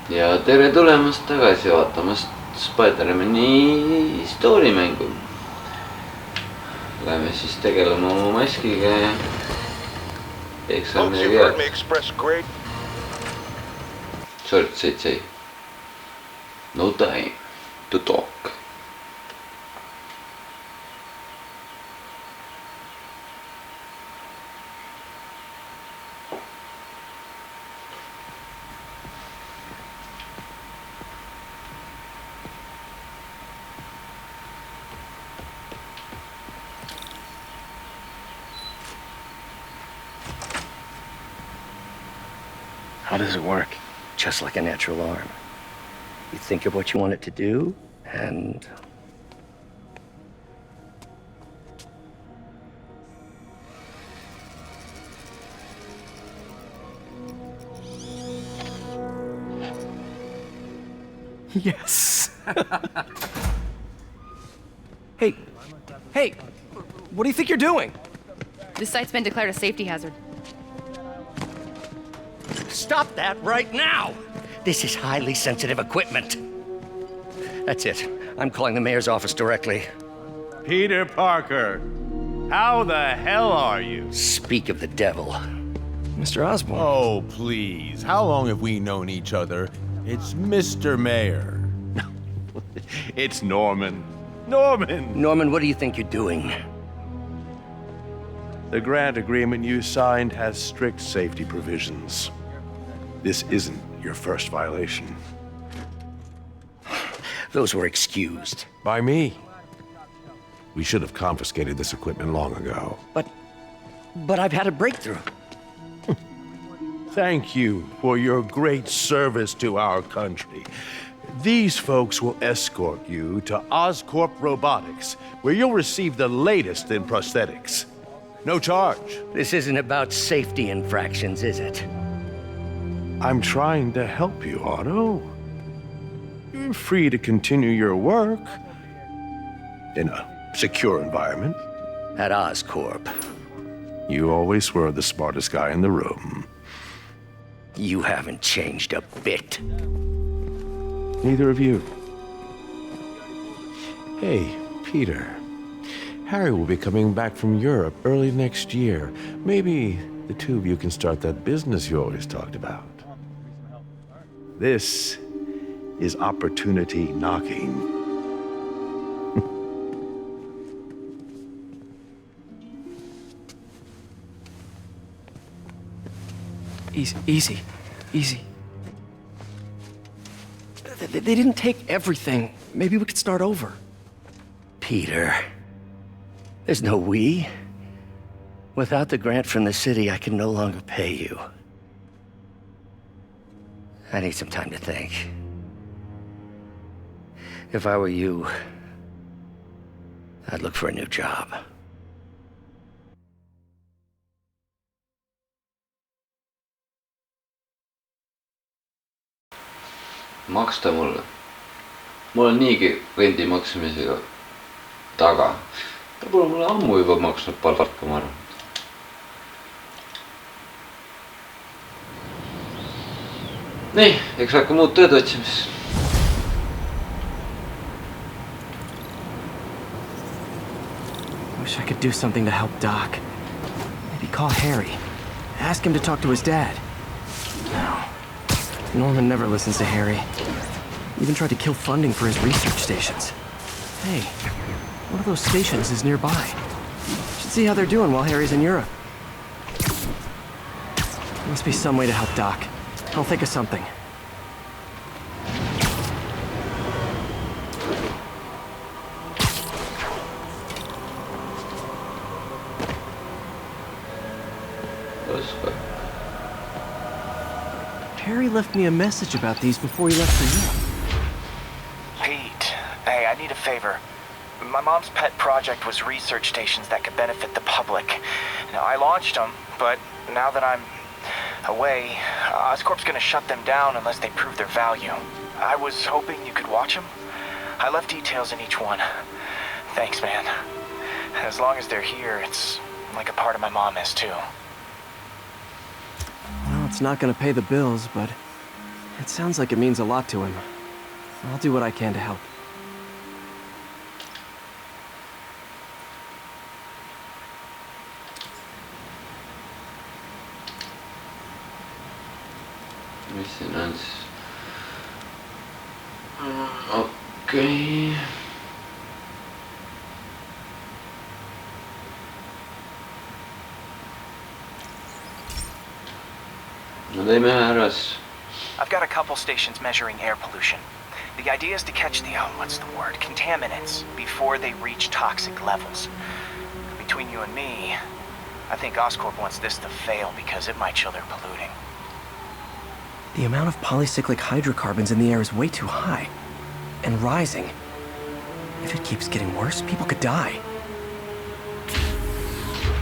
ja tere tulemast tagasi vaatamast Spider-mani story mängu. Läheme siis tegelema oma maskiga ja eks on midagi head. Short 7. No time to talk. How does it work? Just like a natural arm. You think of what you want it to do, and... Yes! Hey! Hey! What do you think you're doing? This site's been declared a safety hazard. Stop that right now! This is highly sensitive equipment. That's it. I'm calling the mayor's office directly. Peter Parker, how the hell are you? Speak of the devil. Mr. Osborn. Oh, please. How long have we known each other? It's Mr. Mayor. It's Norman. Norman! Norman, what do you think you're doing? The grant agreement you signed has strict safety provisions. This isn't your first violation. Those were excused. By me. We should have confiscated this equipment long ago. But I've had a breakthrough. Thank you for your great service to our country. These folks will escort you to Oscorp Robotics, where you'll receive the latest in prosthetics. No charge. This isn't about safety infractions, is it? I'm trying to help you, Otto. You're free to continue your work in a secure environment. At Oscorp. You always were the smartest guy in the room. You haven't changed a bit. Neither of you. Hey, Peter. Harry will be coming back from Europe early next year. Maybe the two of you can start that business you always talked about. This is opportunity knocking. Easy. They didn't take everything. Maybe we could start over. Peter, there's no we. Without the grant from the city, I can no longer pay you. I need some time to think. If I were you, I'd look for a new job. Maksta mulle. Mul on niigi rendi maksmisega taga. Ta pole mulle ammu juba maksnud palka, ma arvan. Nii, eks hakka muud tööd otsimis. Wish I could do something to help Doc. Maybe call Harry. Ask him to talk to his dad. No. Norman never listens to Harry. Even tried to kill funding for his research stations. Hey, one of those stations is nearby. Should see how they're doing while Harry's in Europe. There must be some way to help Doc. I'll think of something. Harry left me a message about these before he left for Europe. Pete, hey, I need a favor. My mom's pet project was research stations that could benefit the public. Now, I launched them, but now that I'm away, Oscorp's gonna shut them down unless they prove their value. I was hoping you could watch them. I left details in each one. Thanks, man. As long as they're here, it's like a part of my mom is too. Well, it's not gonna pay the bills, but It sounds like it means a lot to him. I'll do what I can to help. Maintenance. Okej. No dejme naraz. I've got a couple stations measuring air pollution. The idea is to catch the, contaminants before they reach toxic levels. Between you and me, I think Oscorp wants this to fail because it might show they're polluting. The amount of polycyclic hydrocarbons in the air is way too high. And rising. If it keeps getting worse, people could die.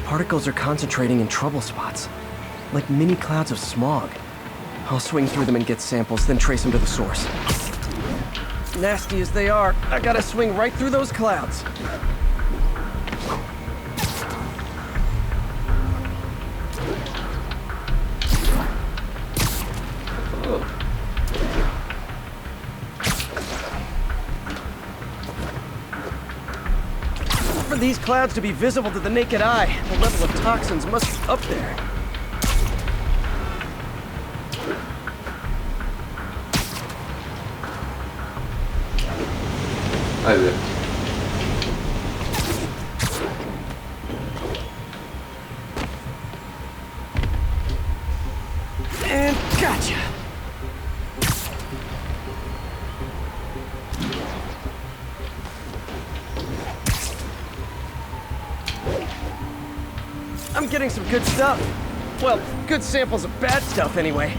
Particles are concentrating in trouble spots, like mini clouds of smog. I'll swing through them and get samples, then trace them to the source. Nasty as they are, I gotta swing right through those clouds. For these clouds to be visible to the naked eye, the level of toxins must be up there. Haydi. And gotcha! I'm getting some good stuff. Well, good samples of bad stuff anyway.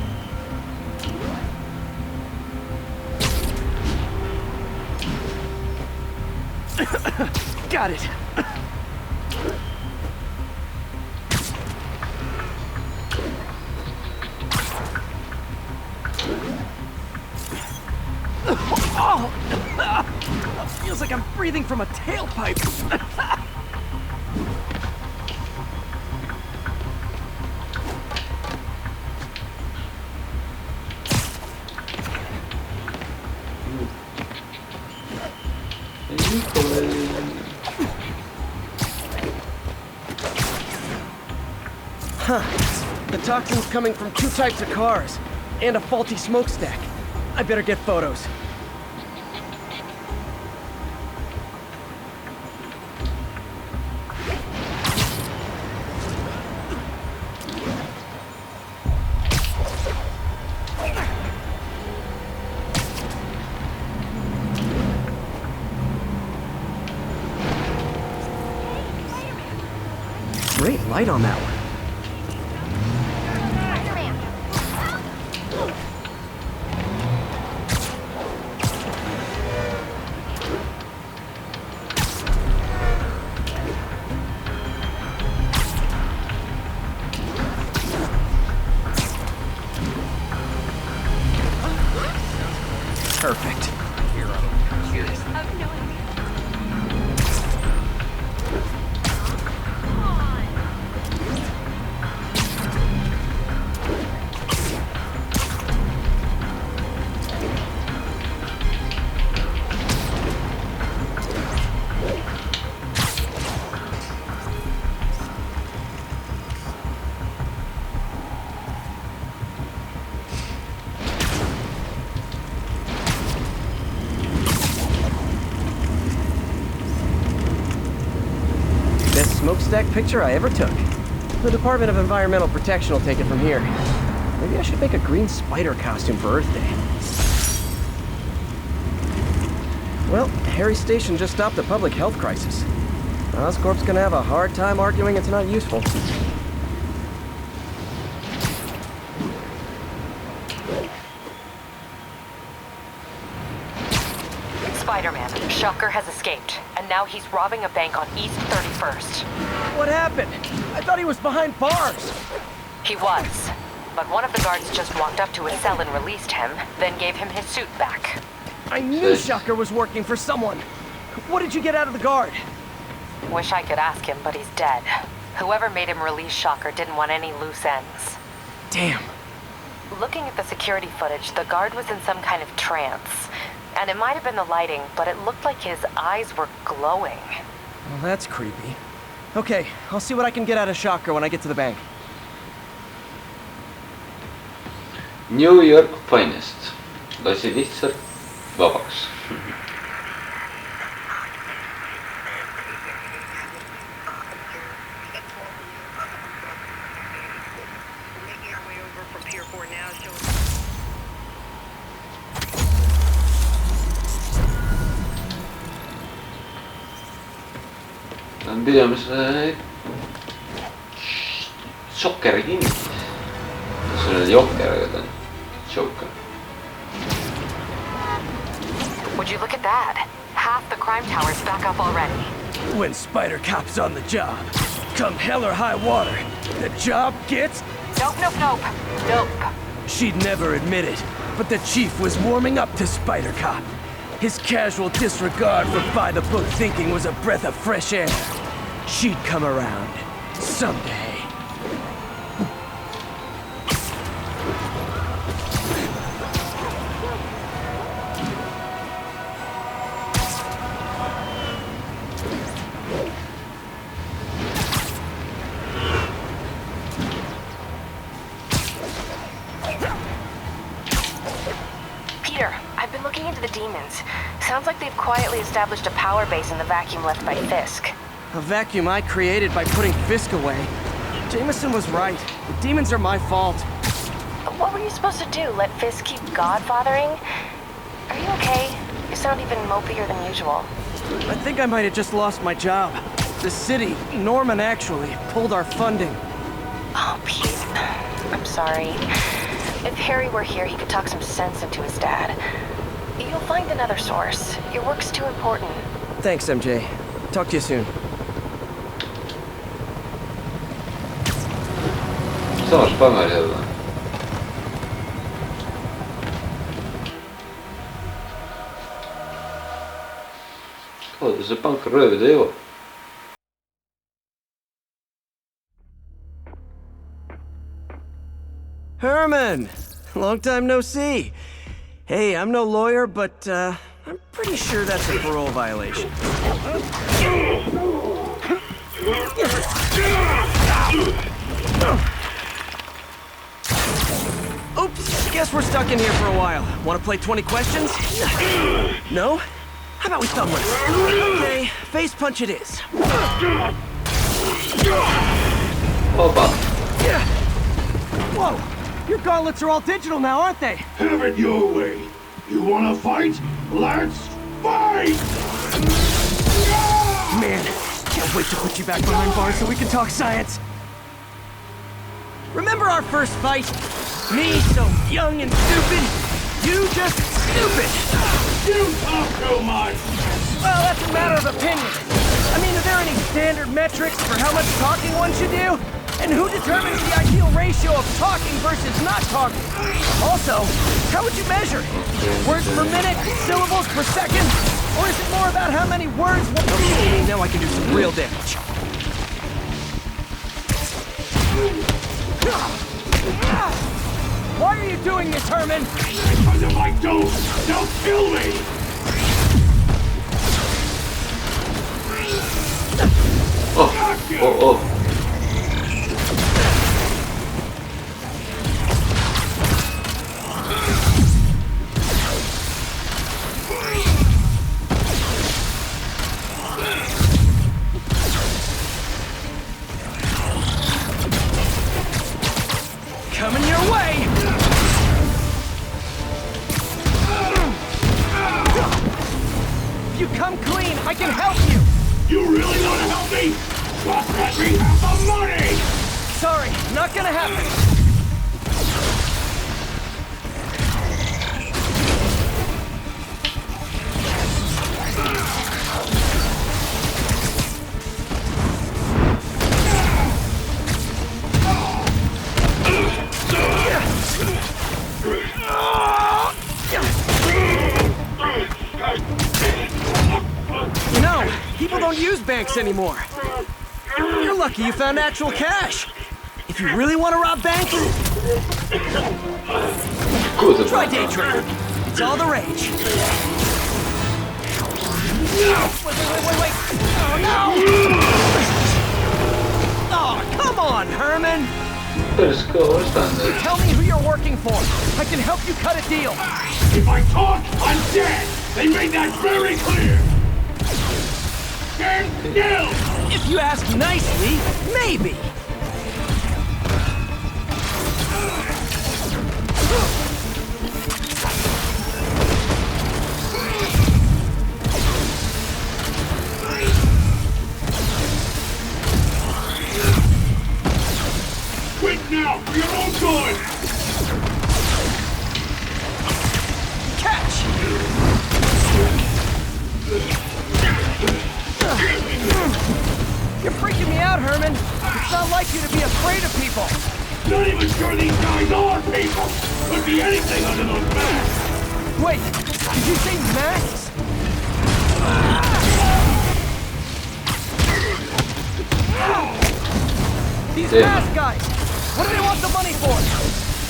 Got it. Oh, feels like I'm breathing from a tailpipe. Huh. The toxin's coming from two types of cars, and a faulty smokestack. I better get photos. Great light on that one. Perfect. Best smokestack picture I ever took. The Department of Environmental Protection will take it from here. Maybe I should make a green spider costume for Earth Day. Well, Harry's station just stopped a public health crisis. Oscorp's gonna have a hard time arguing it's not useful. Spider-Man, Shocker has escaped, and now he's robbing a bank on East 31st. What happened? I thought he was behind bars. He was, but one of the guards just walked up to his cell and released him, then gave him his suit back. I knew Shocker was working for someone. What did you get out of the guard? Wish I could ask him, but he's dead. Whoever made him release Shocker didn't want any loose ends. Damn. Looking at the security footage, the guard was in some kind of trance. And it might have been the lighting, but it looked like his eyes were glowing. Well, that's creepy. Okay, I'll see what I can get out of Shocker when I get to the bank. New York Finest. Lasi lihtsalt vabaks. Pidame selle Jokeri kinni. See on Joker, aga ta on Joker. Would you look at that? Half the crime tower's back up already. When Spider Cop's on the job, come hell or high water, the job gets... Nope, nope, nope. Nope. She'd never admit it, but the chief was warming up to Spider Cop. His casual disregard for by-the-book thinking was a breath of fresh air. She'd come around someday. Peter, I've been looking into the demons. Sounds like they've quietly established a power base in the vacuum left by Fisk. A vacuum I created by putting Fisk away. Jameson was right. The demons are my fault. What were you supposed to do? Let Fisk keep godfathering? Are you okay? You sound even mopier than usual. I think I might have just lost my job. The city, Norman actually, pulled our funding. Oh, Pete. I'm sorry. If Harry were here, he could talk some sense into his dad. You'll find another source. Your work's too important. Thanks, MJ. Talk to you soon. Samas pangal jälle. Kaudu see panka röövida jõuab. Herman! Long time no see. Hey, I'm no lawyer, but I'm pretty sure that's a parole violation. Oops, guess we're stuck in here for a while. Want to play 20 questions? No? How about we thumb race? Okay, face punch it is. Opa. Whoa! Your gauntlets are all digital now, aren't they? Have it your way. You wanna fight? Let's fight! Man, can't wait to put you back behind bars so we can talk science. Remember our first fight? Me so young and stupid, you just stupid. You talk too much! Well, that's a matter of opinion. I mean, are there any standard metrics for how much talking one should do? And who determines the ideal ratio of talking versus not talking? Also, how would you measure it? Words per minute, syllables per second? Or is it more about how many words... Okay, now I can do some real damage. Why are you doing this, Herman? Because if I don't, they'll kill me! Oh. Coming your way! If you come clean, I can help you! You really want to help me? Just let me have the money! Sorry, not gonna happen. You know, people don't use banks anymore. You're lucky you found actual cash. If you really want to rob banks... Try day trading. It's all the rage. Wait. Oh, no! Oh, come on, Herman! Tell me who you're working for. I can help you cut a deal. If I talk, I'm dead! They made that very clear! Stand still! If you ask nicely, maybe. Quit now, for your own good! Catch! You're freaking me out, Herman. It's not like you to be afraid of people. Not even sure these guys are people! Could be anything under those masks! Wait, did you say masks? These mask guys! What do they want the money for?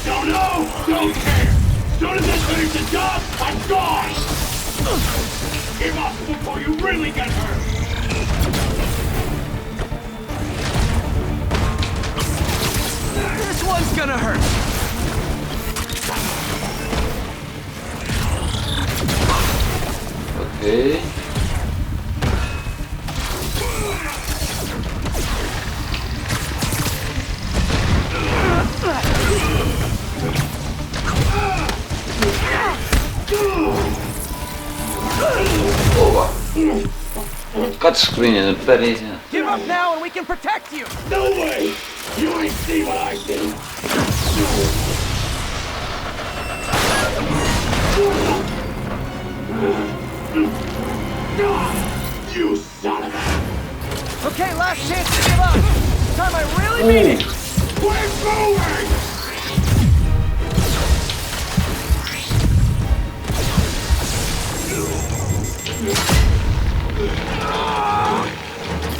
Don't know! Don't care! Soon as I finish the job, I'm gone! Give up before you really get hurt! This one's gonna hurt. Okay. Cut screen in the berries. Give up now and we can protect you! No way! You ain't see what I see! You son of a... Okay, last chance to give up! This time I really mean it! We're moving!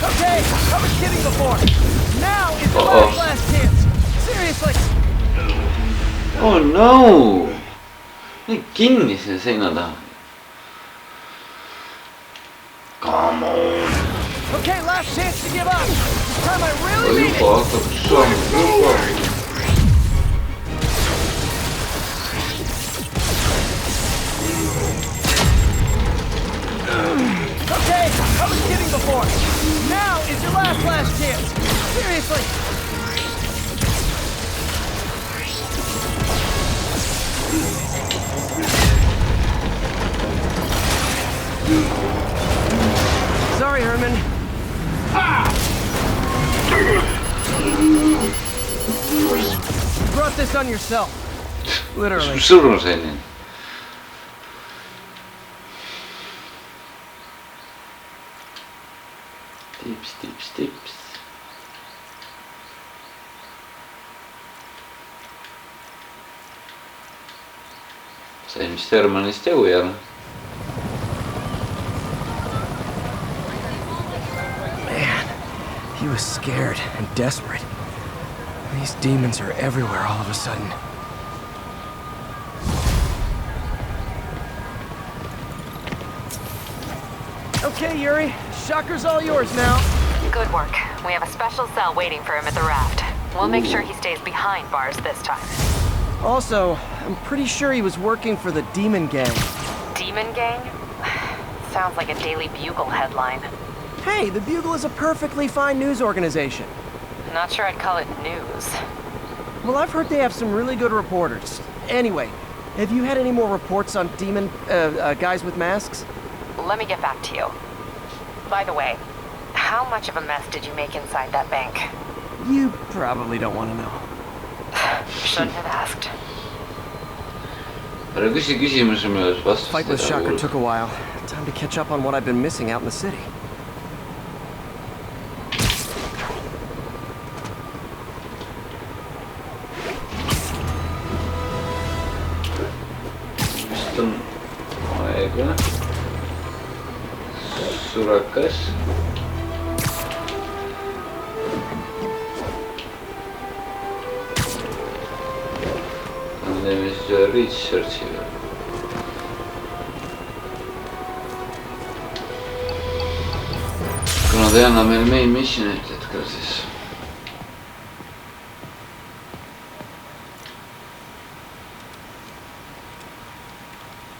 Okay, I was kidding before. Now is the last chance. Seriously. Oh no! Need kinni selle seina taha. Come on. Okay, last chance to give up. This time I really mean it. Juba hakkab saama, juba. Okay, I was kidding before. Now is your last chance. Seriously. Sorry, Herman. You brought this on yourself. Literally. Surun senin. Tips. Sain vist Hermanist jõu jälle. Man, he was scared and desperate. These demons are everywhere all of a sudden. Okay, Yuri. Shocker's all yours now. Good work. We have a special cell waiting for him at the raft. We'll make sure he stays behind bars this time. Also, I'm pretty sure he was working for the Demon Gang. Demon Gang? Sounds like a Daily Bugle headline. Hey, the Bugle is a perfectly fine news organization. Not sure I'd call it news. Well, I've heard they have some really good reporters. Anyway, have you had any more reports on demon, guys with masks? Let me get back to you. By the way, how much of a mess did you make inside that bank? You probably don't want to know. Shouldn't have asked. Ära küsi küsimuse, milles vastust Fight with Shocker took a while. Time to catch up on what I've been missing out in the city. Vist on aega. Surakas. Teeme siis see research'i veel. Kuna ta ei anna meile main missionit hetkel, siis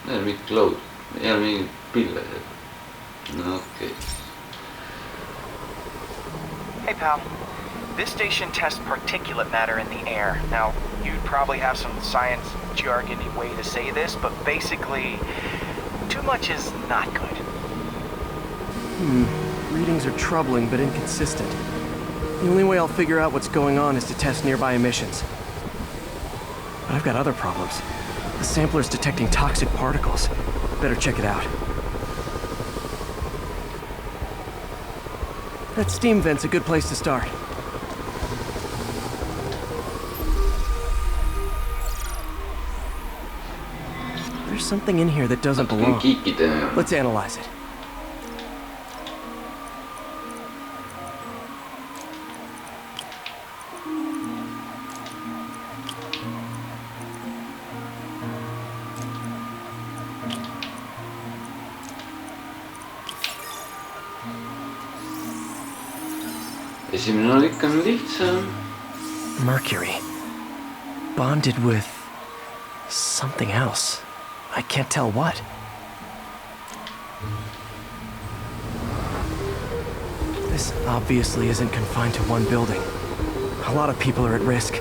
jälle mingi cloud, jälle mingi pille. No okei. Hey, pal. This station tests particulate matter in the air. Now, you'd probably have some science jargony way to say this, but basically, too much is not good. Readings are troubling but inconsistent. The only way I'll figure out what's going on is to test nearby emissions. But I've got other problems. The sampler's detecting toxic particles. Better check it out. That steam vent's a good place to start. There's something in here that doesn't belong. Let's analyze it. Esimene on ikka lihtsam. Mercury. Bonded with something else. I can't tell what. This obviously isn't confined to one building. A lot of people are at risk.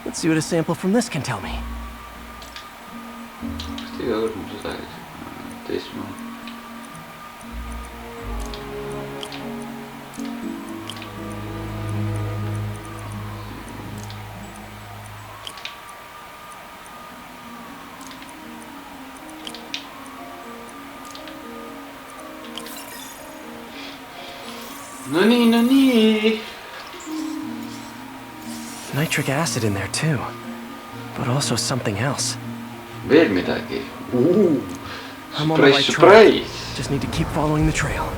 Let's see what a sample from this can tell me. No nii. Nitric acid in there too, but also something else. Veel midagi. I'm on the right track. Surprise. Just need to keep following the trail.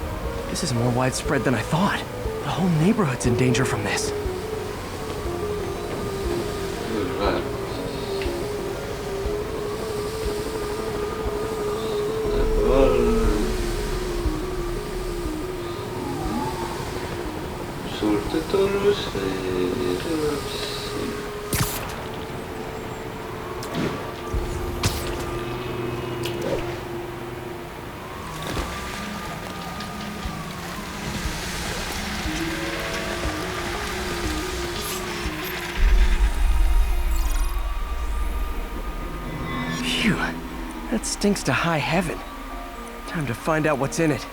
This is more widespread than I thought. The whole neighborhood's in danger from this. Suurte tolusse Phew, that stinks to high heaven. Time to find out what's in it.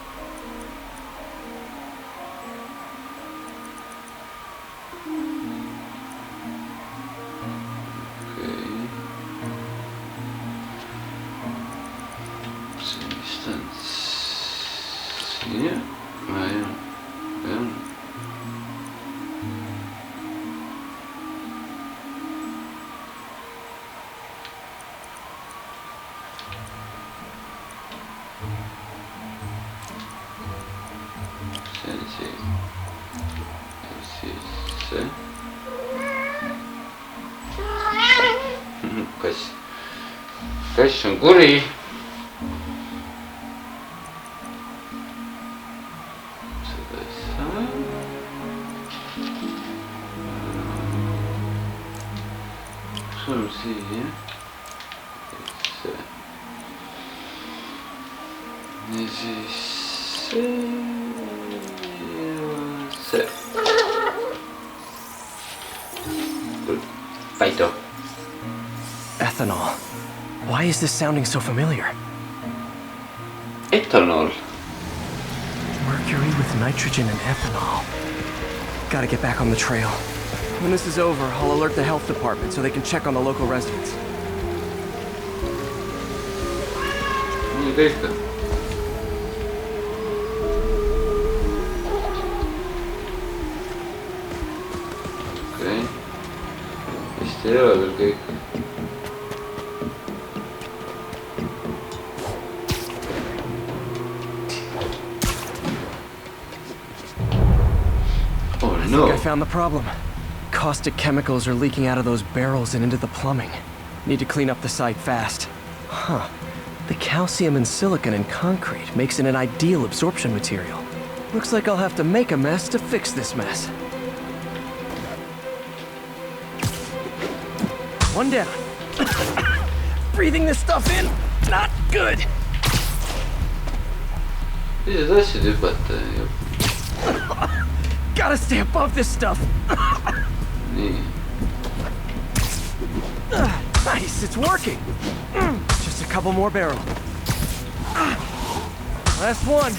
Kass on kuri. Seda ei saa. Kus on siia? See. Ja siis see. See. Päido. Ethanol. Why is this sounding so familiar? Ethanol. Mercury with nitrogen and ethanol. Gotta get back on the trail. When this is over, I'll alert the health department so they can check on the local residents. Nii tehta. okei. Vist ei ole veel kõik. Oh I no. think I found the problem. Caustic chemicals are leaking out of those barrels and into the plumbing. Need to clean up the site fast. Huh. The calcium and silicon in concrete makes it an ideal absorption material. Looks like I'll have to make a mess to fix this mess. One down. Breathing this stuff in, not good. Mis sa tahtsid hüpata? Gotta stay above this stuff. Nii. Nice, it's working. Just a couple more barrels. Last one.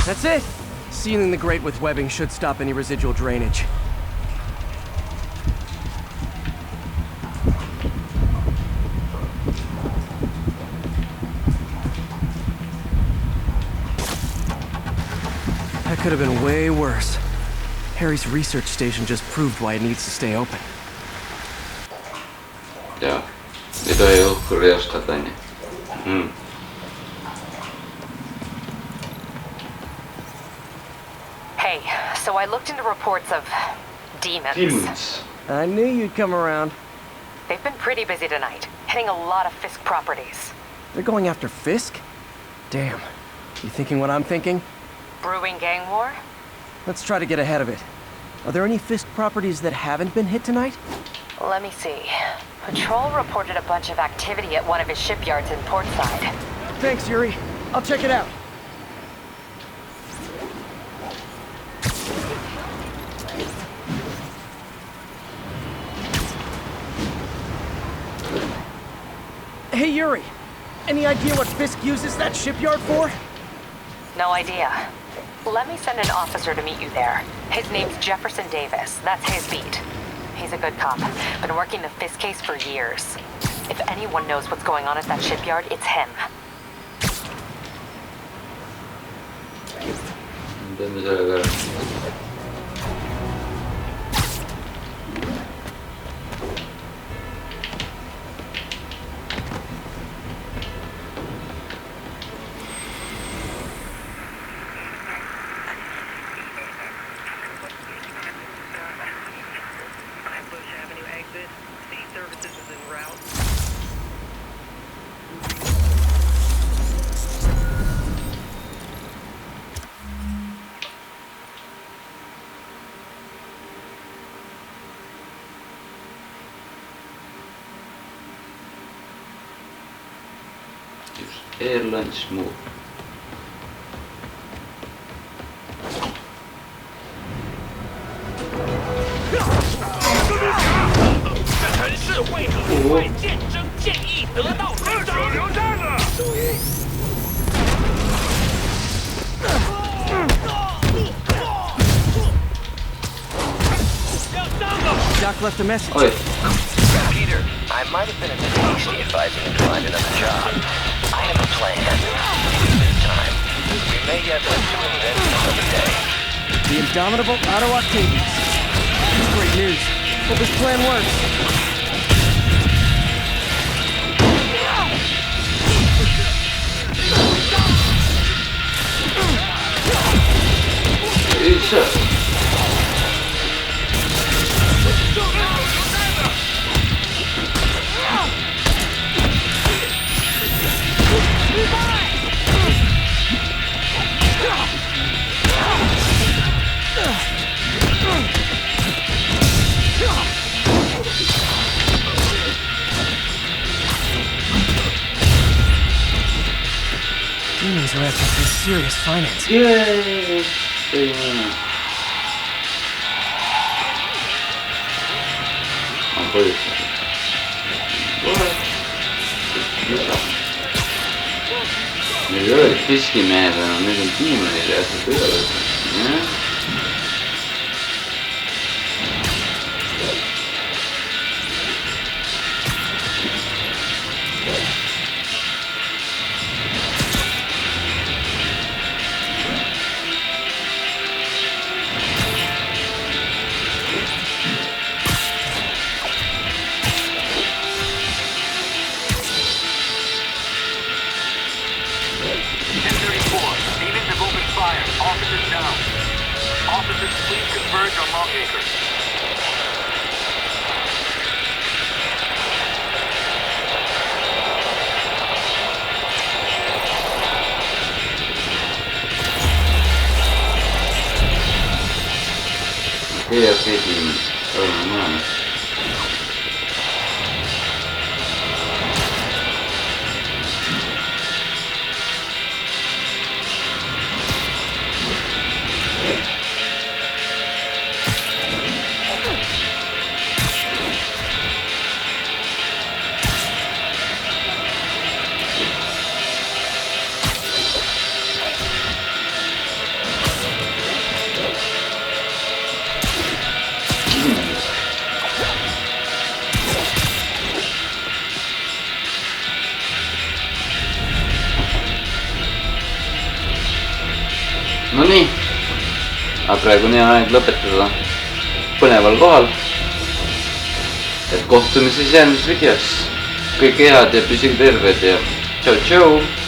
That's it. Sealing the grate with webbing should stop any residual drainage. That could have been way worse. Harry's research station just proved why it needs to stay open. Jaa. Ei tohi õhku reostada, nii. Hey, so I looked into reports of demons. Demons. I knew you'd come around. They've been pretty busy tonight, hitting a lot of Fisk properties. They're going after Fisk? Damn. You thinking what I'm thinking? Brewing gang war? Let's try to get ahead of it. Are there any Fisk properties that haven't been hit tonight? Let me see. Patrol reported a bunch of activity at one of his shipyards in Portside. Thanks, Yuri. I'll check it out. Hey, Yuri. Any idea what Fisk uses that shipyard for? No idea. Let me send an officer to meet you there. His name's Jefferson Davis. That's his beat. He's a good cop. Been working the Fisk case for years. If anyone knows what's going on at that shipyard, it's him. Teeme sellega ära. Airlines move. Doc left a message. Oi. Peter, I might have been a bit hasty advising you to find another job. I have a plan. This time, we may yet live to invent another day. The indomitable Otto Octavius. That's great news. Hope this plan works. Isa. Demons are after some serious financing. Yay! On põhjustada. Nüüd ei ole fiskimehed enam, nüüd on diimonid ja asjad üle. Okei, no. Nonii, aga praegu on hea aeg lõpetada põneval kohal. Et kohtume siis järgmises videos. Kõike head ja püsige terved ja tšau tšau!